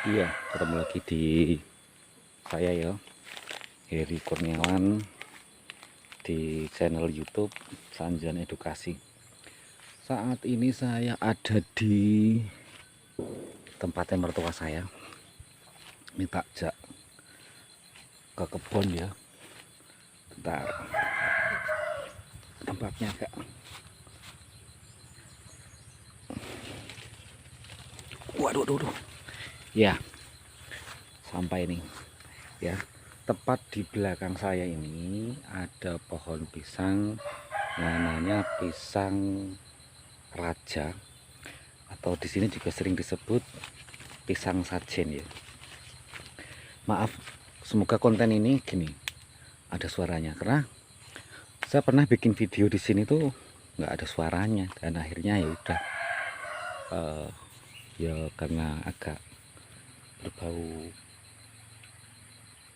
Iya, ketemu lagi di saya ya, Heri Kurniawan di channel YouTube Sanjan Edukasi. Saat ini saya ada di tempatnya mertua saya. Minta jak ke kebun ya. Bentar. Tempatnya agak. Waduh. Ya, sampai nih. Ya, tepat di belakang saya ini ada pohon pisang, namanya pisang raja, atau di sini juga sering disebut pisang sajen ya. Maaf, semoga konten ini gini ada suaranya, karena saya pernah bikin video di sini tuh nggak ada suaranya, dan akhirnya ya udah ya karena agak berbau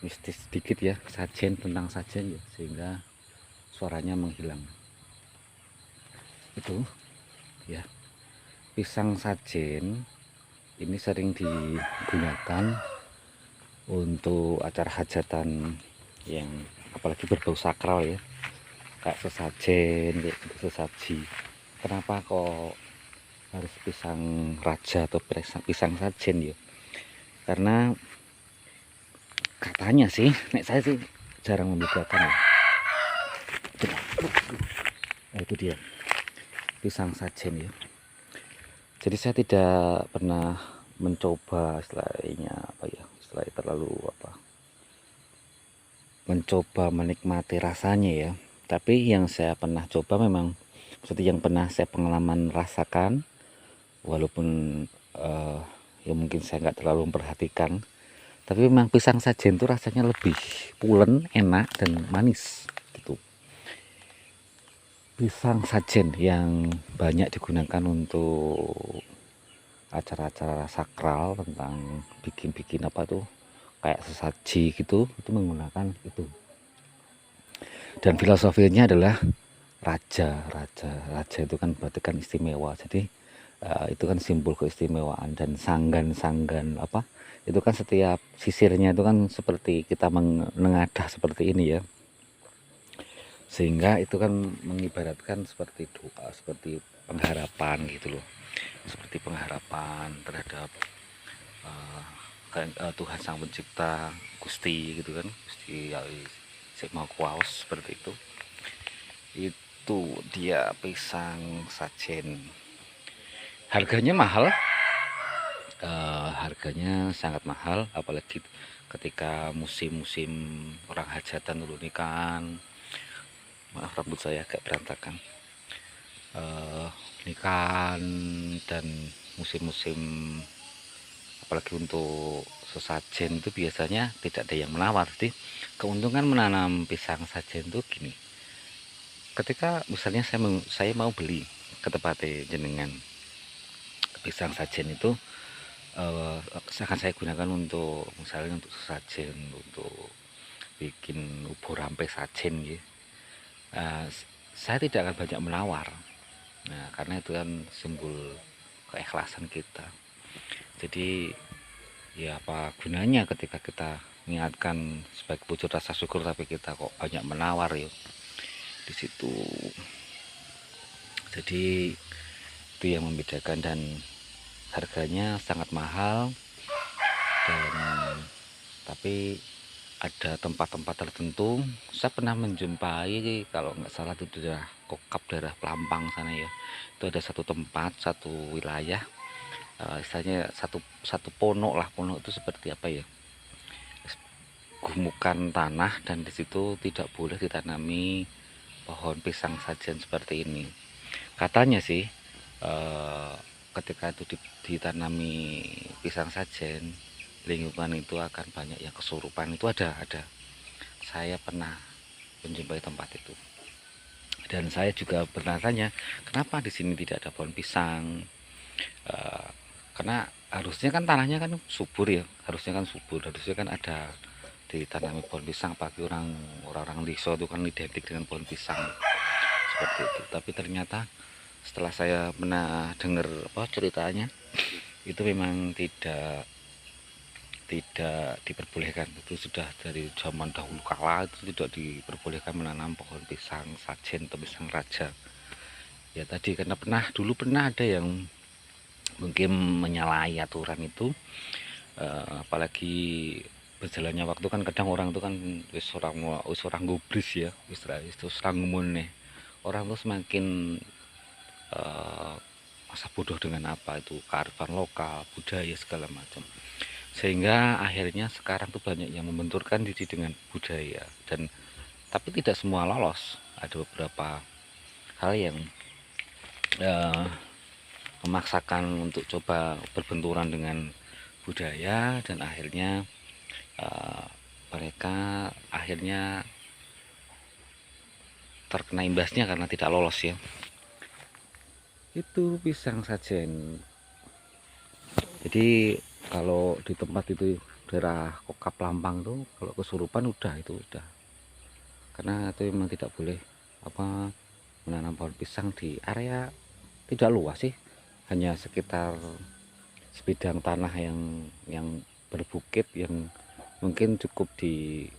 mistis sedikit ya, sajen, tentang sajen ya, sehingga suaranya menghilang. Itu ya, pisang sajen ini sering digunakan untuk acara hajatan yang apalagi berbau sakral ya, kayak sesajen, kayak gitu, sesaji. Kenapa kok harus pisang raja atau pisang sajen ya? Karena katanya sih, saya sih jarang membedakan ya. Nah, itu dia pisang sajen ya. Jadi saya tidak pernah mencoba istilahnya apa ya, istilahnya terlalu apa, mencoba menikmati rasanya ya. Tapi yang saya pernah coba memang seperti yang pernah saya pengalaman rasakan, walaupun ya mungkin saya nggak terlalu memperhatikan, tapi memang pisang sajen itu rasanya lebih pulen, enak dan manis gitu. Pisang sajen yang banyak digunakan untuk acara-acara sakral, tentang bikin-bikin apa tuh kayak sesaji gitu, itu menggunakan itu. Dan filosofinya adalah raja itu kan berarti kan istimewa. Jadi itu kan simbol keistimewaan. Dan sanggan apa itu kan setiap sisirnya itu kan seperti kita menengadah seperti ini ya, sehingga itu kan mengibaratkan seperti doa, seperti pengharapan gitu loh, seperti pengharapan terhadap Tuhan Sang Pencipta, Gusti gitu kan, Gusti Sing Maha Kuwaos, seperti itu. Itu dia pisang sajen. Harganya mahal, harganya sangat mahal, apalagi ketika musim-musim orang hajatan dulu nikahan. Maaf, rambut saya agak berantakan. Nikahan dan musim-musim, apalagi untuk sesajen itu biasanya tidak ada yang menawar. Jadi keuntungan menanam pisang sajen itu gini, ketika misalnya saya mau beli ke tempat jenengan pisang sajen itu, akan saya gunakan untuk misalnya untuk sesajen, untuk bikin ubur rampe sajen gitu. Saya tidak akan banyak menawar. Nah, karena itu kan simbol keikhlasan kita. Jadi ya apa gunanya ketika kita mengingatkan sebagai wujud rasa syukur, tapi kita kok banyak menawar ya di situ. Jadi itu yang membedakan, dan harganya sangat mahal. Dan tapi ada tempat-tempat tertentu saya pernah menjumpai, kalau nggak salah itu daerah Kokap, daerah Pelampang sana ya, itu ada satu tempat, satu wilayah, istilahnya satu ponok lah. Ponok itu seperti apa ya, gumukan tanah, dan disitu tidak boleh ditanami pohon pisang sajen seperti ini. Katanya sih ketika itu ditanami pisang sajen, lingkungan itu akan banyak yang kesurupan. Itu ada saya pernah menjumpai tempat itu, dan saya juga bertanya kenapa di sini tidak ada pohon pisang. Karena harusnya kan tanahnya kan subur ya, harusnya kan ada ditanami pohon pisang. Apalagi orang-orang desa itu kan identik dengan pohon pisang seperti itu. Tapi ternyata setelah saya pernah dengar apa ceritanya, itu memang tidak tidak diperbolehkan. Itu sudah dari zaman dahulu kala itu tidak diperbolehkan menanam pohon pisang sajen atau pisang raja. Ya tadi karena dulu pernah ada yang mungkin menyalahi aturan itu, apalagi berjalannya waktu kan kadang orang itu kan wis orang gubris ya, wis orang ngomong, orang tuh semakin masa bodoh dengan apa itu kearifan lokal, budaya segala macam, sehingga akhirnya sekarang tuh banyak yang membenturkan diri dengan budaya, dan tapi tidak semua lolos. Ada beberapa hal yang memaksakan untuk coba berbenturan dengan budaya, dan akhirnya mereka akhirnya terkena imbasnya karena tidak lolos ya. Itu pisang sajen. Jadi kalau di tempat itu daerah Kokap Lampang tuh kalau kesurupan udah karena itu memang tidak boleh menanam pohon pisang di area tidak luas sih, hanya sekitar sebidang tanah yang berbukit yang mungkin cukup di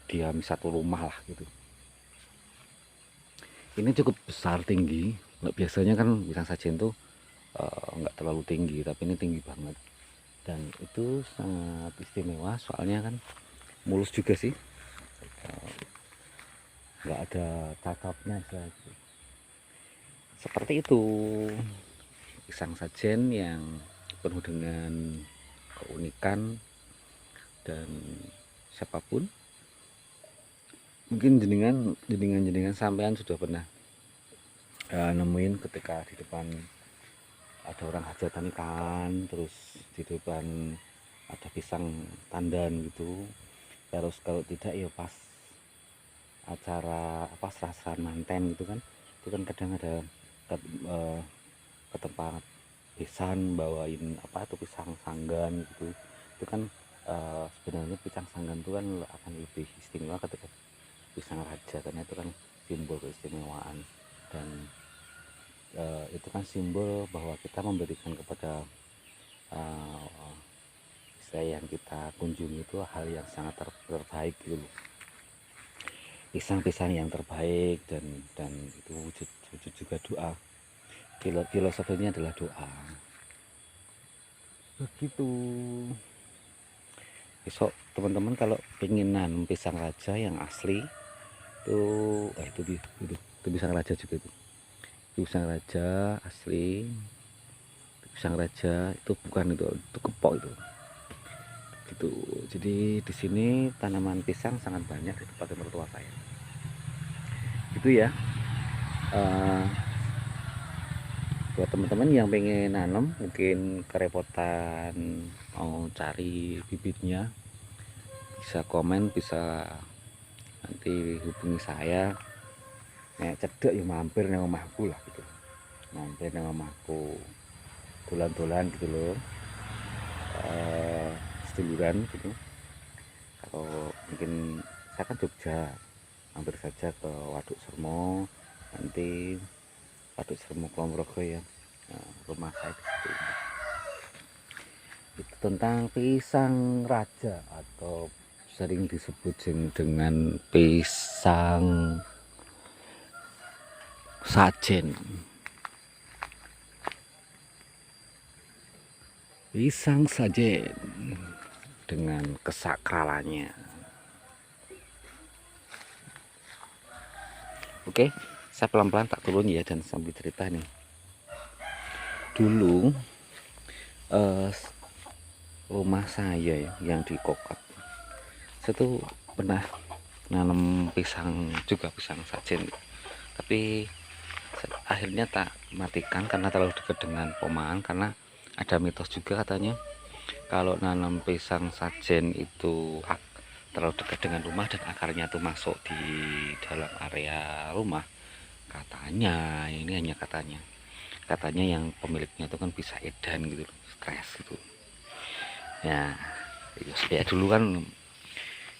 diami satu rumah lah gitu. Ini cukup besar tinggi, nggak biasanya kan pisang sajen tuh nggak terlalu tinggi, tapi ini tinggi banget, dan itu sangat istimewa soalnya kan mulus juga sih, nggak ada cacatnya seperti itu. Pisang sajen yang penuh dengan keunikan, dan siapapun mungkin jenengan sampean sudah pernah nemuin ketika di depan ada orang hajatan ikan, terus di depan ada pisang tandan gitu. Terus kalau tidak ya pas acara serah-serahan manten gitu kan, itu kan kadang ada ke tempat besan bawain itu pisang sanggan gitu. Itu kan sebenarnya pisang sanggan itu kan akan lebih istimewa ketika pisang raja, karena itu kan simbol keistimewaan, dan itu kan simbol bahwa kita memberikan kepada saya yang kita kunjungi itu hal yang sangat terbaik gitu loh, pisang-pisang yang terbaik, dan itu wujud juga doa. Filosofinya adalah doa begitu. Besok teman-teman kalau pengen nanam pisang raja yang asli itu pisang raja juga itu pisang raja asli. Pisang raja itu bukan itu kepok itu gitu. Jadi di sini tanaman pisang sangat banyak di tempat mertua saya gitu ya. Buat teman-teman yang pengen nanam mungkin kerepotan mau cari bibitnya, bisa komen, bisa nanti hubungi saya. Cedek ya mampir nang omahku lah gitu, mampir nang omahku dolan-dolan gitu loh, seduluran gitu. Kalau mungkin saya kan Jogja, mampir saja ke Waduk Sermo, nanti Waduk Sermo Kulonprogo ya, rumah saya di situ. Itu tentang pisang raja atau sering disebut dengan pisang sajen. Pisang sajen dengan kesakralannya. Oke, saya pelan-pelan tak turun ya, dan sambil cerita nih. Dulu rumah saya ya, yang di Kokap, saya tuh pernah nanam pisang juga, pisang sajen, tapi akhirnya tak matikan karena terlalu dekat dengan pomahan. Karena ada mitos juga katanya kalau nanam pisang sajen itu terlalu dekat dengan rumah dan akarnya tuh masuk di dalam area rumah, katanya ini hanya katanya yang pemiliknya itu kan bisa edan gitu, stres gitu ya. Ya dulu kan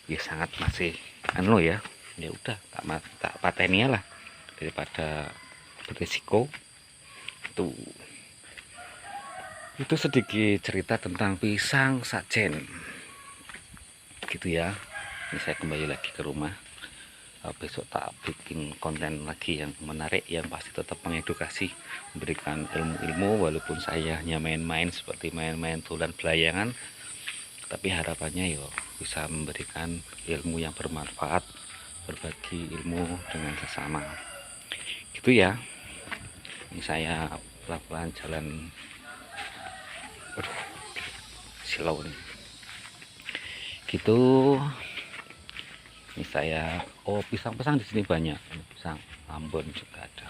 ya sangat masih ya udah tak pateni lah daripada berisiko itu. Itu sedikit cerita tentang pisang sajen gitu ya. Ini saya kembali lagi ke rumah. Besok tak bikin konten lagi yang menarik, yang pasti tetap mengedukasi, memberikan ilmu-ilmu, walaupun saya hanya main-main seperti main-main tulen belayangan, tapi harapannya yo bisa memberikan ilmu yang bermanfaat, berbagi ilmu dengan sesama gitu ya. Ini saya pelan-pelan jalan, aduh silau nih gitu. Ini saya, oh pisang-pisang di sini banyak, pisang Ambon juga ada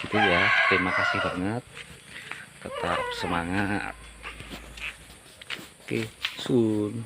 gitu ya. Terima kasih banget, tetap semangat. Oke, sun.